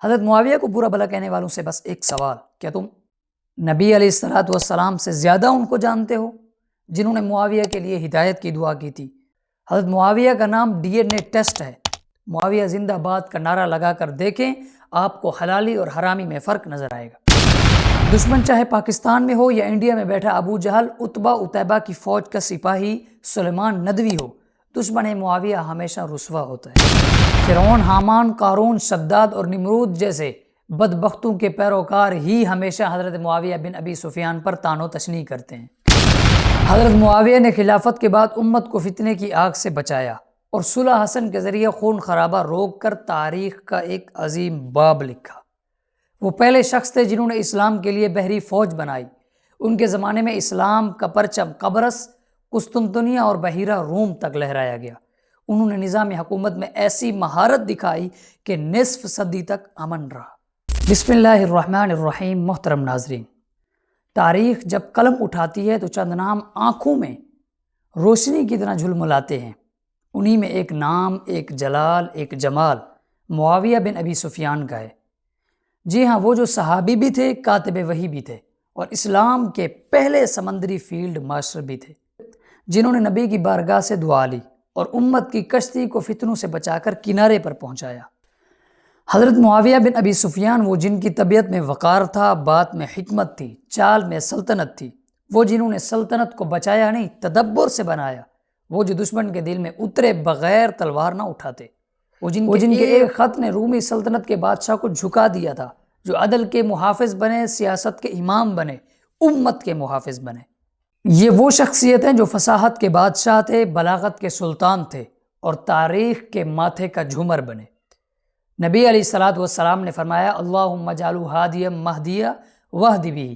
حضرت معاویہ کو برا بھلا کہنے والوں سے بس ایک سوال، کیا تم نبی علیہ الصلوۃ والسلام سے زیادہ ان کو جانتے ہو جنہوں نے معاویہ کے لیے ہدایت کی دعا کی تھی؟ حضرت معاویہ کا نام ڈی این اے ٹیسٹ ہے۔ معاویہ زندہ باد کا نعرہ لگا کر دیکھیں، آپ کو حلالی اور حرامی میں فرق نظر آئے گا۔ دشمن چاہے پاکستان میں ہو یا انڈیا میں بیٹھا ابو جہل، اتبا اتیبہ کی فوج کا سپاہی سلیمان ندوی ہو، دشمن معاویہ ہمیشہ رسوا ہوتا ہے۔ فرعون، حامان، قارون، شداد اور نمرود جیسے بدبختوں کے پیروکار ہی ہمیشہ حضرت معاویہ بن ابی سفیان پر طعن و تشنیع کرتے ہیں۔ حضرت معاویہ نے خلافت کے بعد امت کو فتنے کی آگ سے بچایا اور صلح حسن کے ذریعے خون خرابہ روک کر تاریخ کا ایک عظیم باب لکھا۔ وہ پہلے شخص تھے جنہوں نے اسلام کے لیے بحری فوج بنائی۔ ان کے زمانے میں اسلام کا پرچم قبرص، قسطنطنیہ اور بحیرہ روم تک لہرایا گیا۔ انہوں نے نظام حکومت میں ایسی مہارت دکھائی کہ نصف صدی تک امن رہا۔ بسم اللہ الرحمن الرحیم۔ محترم ناظرین، تاریخ جب قلم اٹھاتی ہے تو چند نام آنکھوں میں روشنی کی طرح جھلملاتے ہیں۔ انہی میں ایک نام، ایک جلال، ایک جمال معاویہ بن ابی سفیان کا ہے۔ جی ہاں، وہ جو صحابی بھی تھے، کاتب وحی بھی تھے اور اسلام کے پہلے سمندری فیلڈ مارشل بھی تھے، جنہوں نے نبی کی بارگاہ سے دعا لی اور امت کی کشتی کو فتنوں سے بچا کر کنارے پر پہنچایا۔ حضرت معاویہ بن ابی سفیان وہ جن کی طبیعت میں وقار تھا، بات میں حکمت تھی، چال میں سلطنت تھی۔ وہ جنہوں نے سلطنت کو بچایا نہیں، تدبر سے بنایا۔ وہ جو دشمن کے دل میں اترے بغیر تلوار نہ اٹھاتے۔ وہ جن کے ایک خط نے رومی سلطنت کے بادشاہ کو جھکا دیا تھا، جو عدل کے محافظ بنے، سیاست کے امام بنے، امت کے محافظ بنے۔ یہ وہ شخصیت ہیں جو فصاحت کے بادشاہ تھے، بلاغت کے سلطان تھے اور تاریخ کے ماتھے کا جھومر بنے۔ نبی علیہ الصلوۃ والسلام نے فرمایا، اللہم اجعلہ ہادیا مہدیا واہد بہ،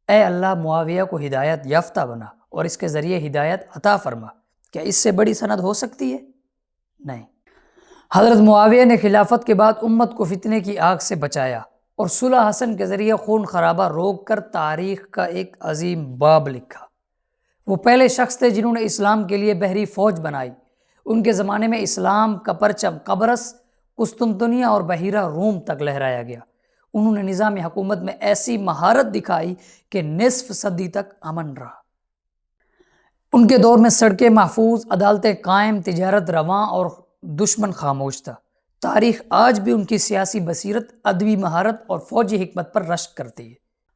اے اللہ معاویہ کو ہدایت یافتہ بنا اور اس کے ذریعے ہدایت عطا فرما۔ کیا اس سے بڑی سند ہو سکتی ہے؟ نہیں۔ حضرت معاویہ نے خلافت کے بعد امت کو فتنے کی آگ سے بچایا اور صلح حسن کے ذریعے خون خرابہ روک کر تاریخ کا ایک عظیم باب لکھا۔ وہ پہلے شخص تھے جنہوں نے اسلام کے لیے بحری فوج بنائی۔ ان کے زمانے میں اسلام کا پرچم قبرص، قسطنطنیہ اور بحیرہ روم تک لہرایا گیا۔ انہوں نے نظام حکومت میں ایسی مہارت دکھائی کہ نصف صدی تک امن رہا۔ ان کے دور میں سڑکیں محفوظ، عدالتیں قائم، تجارت رواں اور دشمن خاموش تھا۔ تاریخ آج بھی ان کی سیاسی بصیرت، ادبی مہارت اور فوجی حکمت پر رشک کرتی ہے۔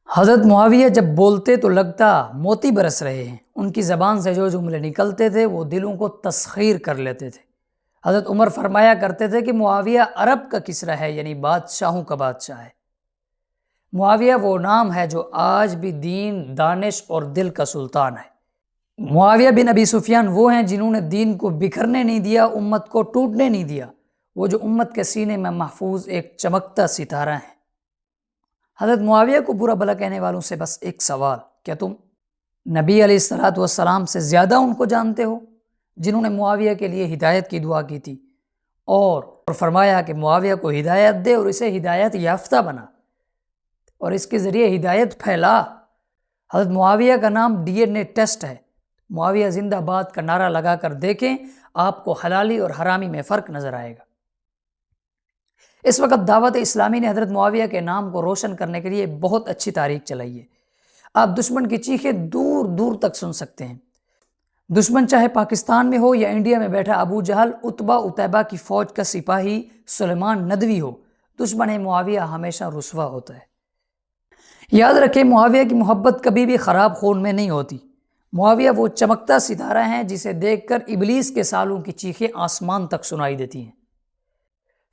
حضرت معاویہ جب بولتے تو لگتا موتی برس رہے ہیں۔ ان کی زبان سے جو جملے نکلتے تھے وہ دلوں کو تسخیر کر لیتے تھے۔ حضرت عمر فرمایا کرتے تھے کہ معاویہ عرب کا کسریٰ ہے، یعنی بادشاہوں کا بادشاہ ہے۔ معاویہ وہ نام ہے جو آج بھی دین، دانش اور دل کا سلطان ہے۔ معاویہ بن ابی سفیان وہ ہیں جنہوں نے دین کو بکھرنے نہیں دیا، امت کو ٹوٹنے نہیں دیا۔ وہ جو امت کے سینے میں محفوظ ایک چمکتا ستارہ ہیں۔ حضرت معاویہ کو برا بھلا کہنے والوں سے بس ایک سوال، کیا تم نبی علیہ الصلوۃ والسلام سے زیادہ ان کو جانتے ہو جنہوں نے معاویہ کے لیے ہدایت کی دعا کی تھی اور فرمایا کہ معاویہ کو ہدایت دے اور اسے ہدایت یافتہ بنا اور اس کے ذریعے ہدایت پھیلا۔ حضرت معاویہ کا نام ڈی این اے ٹیسٹ ہے۔ معاویہ زندہ باد کا نعرہ لگا کر دیکھیں، آپ کو حلالی اور حرامی میں فرق نظر آئے گا۔ اس وقت دعوت اسلامی نے حضرت معاویہ کے نام کو روشن کرنے کے لیے بہت اچھی تاریخ چلائی ہے۔ آپ دشمن کی چیخیں دور دور تک سن سکتے ہیں۔ دشمن چاہے پاکستان میں ہو یا انڈیا میں بیٹھا ابو جہل، اتبا اتیبہ کی فوج کا سپاہی سلیمان ندوی ہو، دشمن معاویہ ہمیشہ رسوا ہوتا ہے۔ یاد رکھیں، معاویہ کی محبت کبھی بھی خراب خون میں نہیں ہوتی۔ معاویہ وہ چمکتا ستارہ ہیں جسے دیکھ کر ابلیس کے سالوں کی چیخیں آسمان تک سنائی دیتی ہیں۔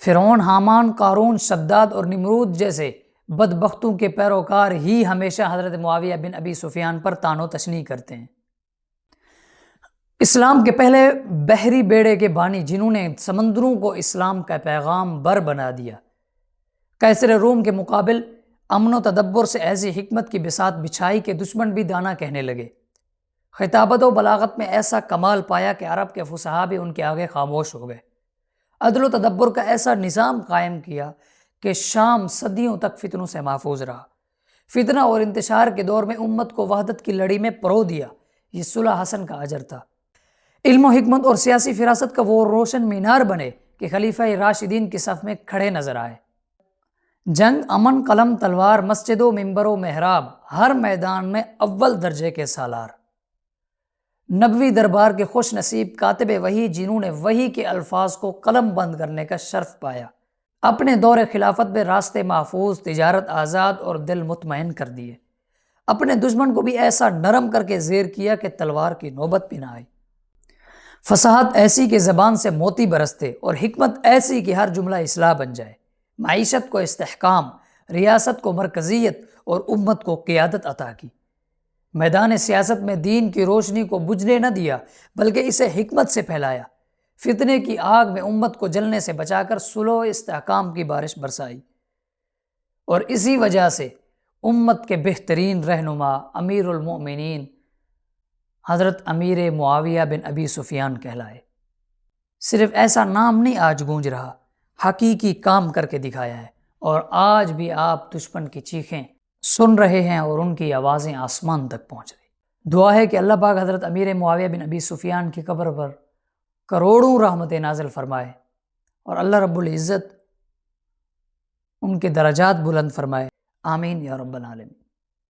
فرعون، حامان، قارون، شداد اور نمرود جیسے بدبختوں کے پیروکار ہی ہمیشہ حضرت معاویہ بن ابی سفیان پر طعن و تشنیع کرتے ہیں۔ اسلام کے پہلے بحری بیڑے کے بانی جنہوں نے سمندروں کو اسلام کا پیغام بر بنا دیا۔ قیصر روم کے مقابل امن و تدبر سے ایسی حکمت کی بساط بچھائی کہ دشمن بھی دانا کہنے لگے۔ خطابت و بلاغت میں ایسا کمال پایا کہ عرب کے فصحاء بھی ان کے آگے خاموش ہو گئے۔ عدل و تدبر کا ایسا نظام قائم کیا کہ شام صدیوں تک فتنوں سے محفوظ رہا۔ فتنہ اور انتشار کے دور میں امت کو وحدت کی لڑی میں پرو دیا۔ یہ صلح حسن کا اجر تھا۔ علم و حکمت اور سیاسی فراست کا وہ روشن مینار بنے کہ خلیفہ راشدین کی صف میں کھڑے نظر آئے۔ جنگ، امن، قلم، تلوار، مسجد و ممبر و محراب، ہر میدان میں اول درجے کے سالار، نبوی دربار کے خوش نصیب کاتب وحی جنہوں نے وحی کے الفاظ کو قلم بند کرنے کا شرف پایا، اپنے دور خلافت میں راستے محفوظ، تجارت آزاد اور دل مطمئن کر دیے، اپنے دشمن کو بھی ایسا نرم کر کے زیر کیا کہ تلوار کی نوبت بھی نہ آئی، فصاحت ایسی کہ زبان سے موتی برستے اور حکمت ایسی کہ ہر جملہ اصلاح بن جائے، معیشت کو استحکام، ریاست کو مرکزیت اور امت کو قیادت عطا کی، میدان سیاست میں دین کی روشنی کو بجھنے نہ دیا بلکہ اسے حکمت سے پھیلایا، فتنے کی آگ میں امت کو جلنے سے بچا کر صلح و استحکام کی بارش برسائی، اور اسی وجہ سے امت کے بہترین رہنما امیر المؤمنین حضرت امیر معاویہ بن ابی سفیان کہلائے۔ صرف ایسا نام نہیں آج گونج رہا، حقیقی کام کر کے دکھایا ہے، اور آج بھی آپ دشمن کی چیخیں سن رہے ہیں اور ان کی آوازیں آسمان تک پہنچ رہی۔ دعا ہے کہ اللہ پاک حضرت امیر معاویہ بن ابی سفیان کی قبر پر کروڑوں رحمتیں نازل فرمائے، اور اللہ رب العزت ان کے درجات بلند فرمائے، آمین یا رب العالمین۔